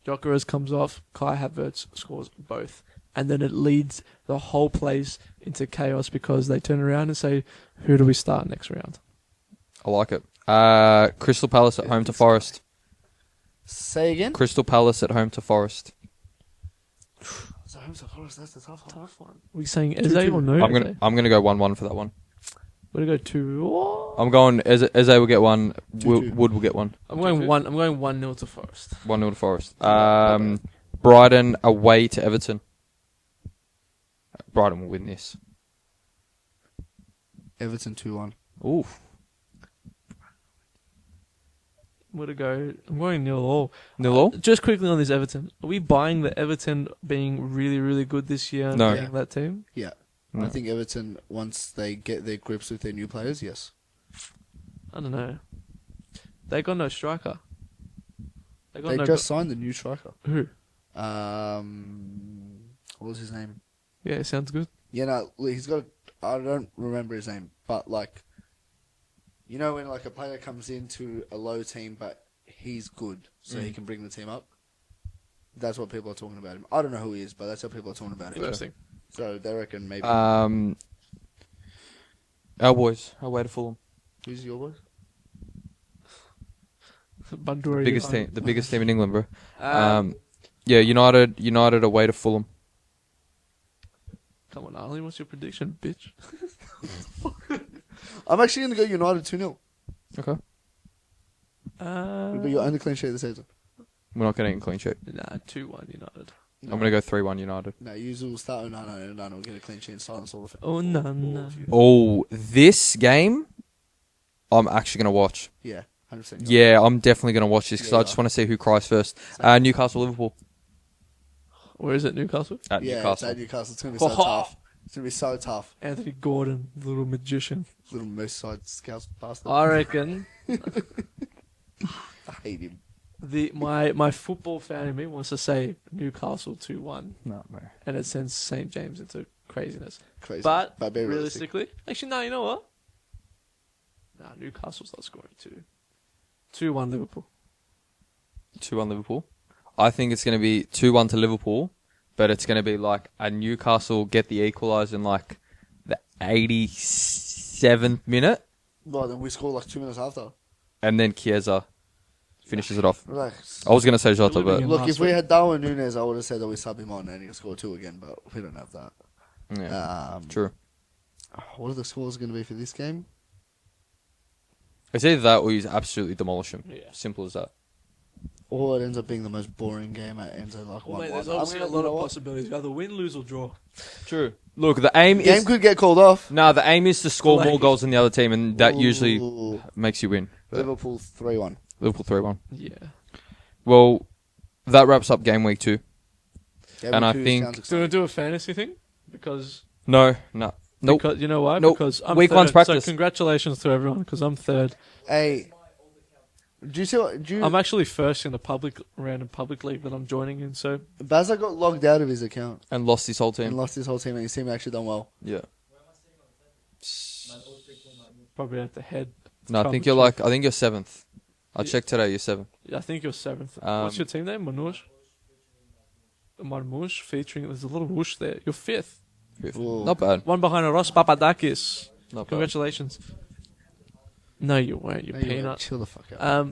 Gyokeres comes off, Kai Havertz scores both. And then it leads the whole place into chaos because they turn around and say, who do we start next round? I like it. Crystal Palace at home to Forest. Say again? Crystal Palace at home to Forest. So Homes of Forest, that's the tough one. Tough one. Are we saying 2-2. Eze or no? I'm gonna go 1-1 for that one. We're going to go 2. I'm going Eze will get one. 2-2. Wood will get one. I'm going 1-0 to Forest. 1-0 to Forest. Brighton away to Everton. Brighton will win this. Everton 2-1. Oof. Where to go? I'm going 0-0. 0-0? Just quickly on this Everton. Are we buying the Everton being really, really good this year and No. being that team? Yeah. No. I think Everton, once they get their grips with their new players, yes. I don't know. They got no striker. They just signed the new striker. Who? What was his name? Yeah, sounds good. Yeah, no, he's got. I don't remember his name, but like, you know, when like a player comes into a low team, but he's good, so he can bring the team up. That's what people are talking about him. I don't know who he is, but that's how people are talking about him. Interesting. So they reckon maybe. Our boys, away to Fulham. Who's your boy? Bandura, The biggest team in England, bro. Um, Yeah, United away to Fulham. Come on, Ali, what's your prediction, bitch? I'm actually going to go United 2-0. Okay. It'll be your only clean sheet of the season. We're not getting a clean sheet. Nah, 2-1 United. I'm going to go 3-1 United. No, you will start 0-9 and we'll get a clean sheet and silence all the fans. Oh, no. Oh, this game, I'm actually going to watch. Yeah, 100%. Yeah, I'm definitely going to watch this because Yeah, I just want to see who cries first. Newcastle, Liverpool. Where is it, Newcastle? At Yeah, Newcastle. it's at Newcastle. It's going to be so tough. It's going to be so tough. Anthony Gordon, the little magician. Little moose side scouts bastard. I reckon I hate him. my football fan in me wants to say Newcastle 2-1, No, bro. and it sends St. James into craziness. Crazy. But be realistic. realistically, actually, no, you know what? Nah, Newcastle's not scoring 2-1 Liverpool. 2-1 Liverpool. I think it's going to be 2-1 to Liverpool, but it's going to be like a Newcastle get the equaliser in like the 87th minute, Well, then we score like 2 minutes after. and then Chiesa finishes it off. Relax. I was going to say Jota, You're living but in- Look, last if we week. had Darwin Núñez, I would have said that we sub him on and he could score 2 again, but we don't have that. yeah, true. What are the scores going to be for this game? It's either that or you absolutely demolish him. Yeah. Simple as that. Or it ends up being the most boring game. It ends up like 1-1. Well, mate, there's obviously a lot of possibilities. You either win, lose, or draw. True. Look, the aim Game is could get called off. no. The aim is to score Like- more goals than the other team, and that usually Ooh. makes you win. But Liverpool 3-1. Liverpool 3-1. Yeah. Well, that wraps up game week 2. Game And I two think- sounds Do you want exciting. to do a fantasy thing? Because No. Nope. because, you know why? Nope. Because I'm Week third. one's practice. So congratulations to everyone because I'm third. Hey, do you see what? I'm actually first in the public league that I'm joining in. So Bazza got logged out of his account And lost his whole and team. lost his whole team, and his team actually done well. Yeah. probably at the head. No, I think you're like. I think you're 7th. I checked today. You're 7th. I think you're 7th. Um, What's your team name? Manouche? Marmouche featuring. There's a little whoosh there. You're 5th. Ooh. Not bad. One behind Ross Papadakis. Not bad. Congratulations. No, you weren't. You Hey, peanut. chill the fuck out.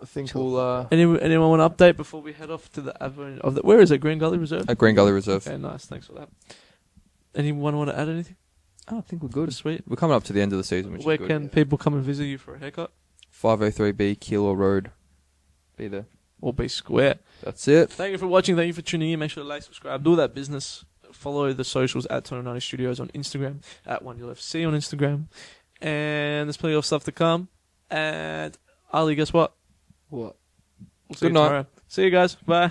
I think we'll Anyone want to update before we head off to the avenue of the? Where is it? Green Gully Reserve. at Green Gully Reserve. Okay, nice. Thanks for that. Anyone want to add anything? I think we're good. Sweet. We're coming up to the end of the season, which Where is good. can people come and visit you for a haircut? 503B Keeler Road. Be there. Or be square. That's it. Thank you for watching. Thank you for tuning in. Make sure to like, subscribe, do that business. Follow the socials at T90 Studios on Instagram, at OneUFC on Instagram. And there's plenty of stuff to come. And Ali, guess what? What? We'll see Good you night. tomorrow. See you guys. Bye.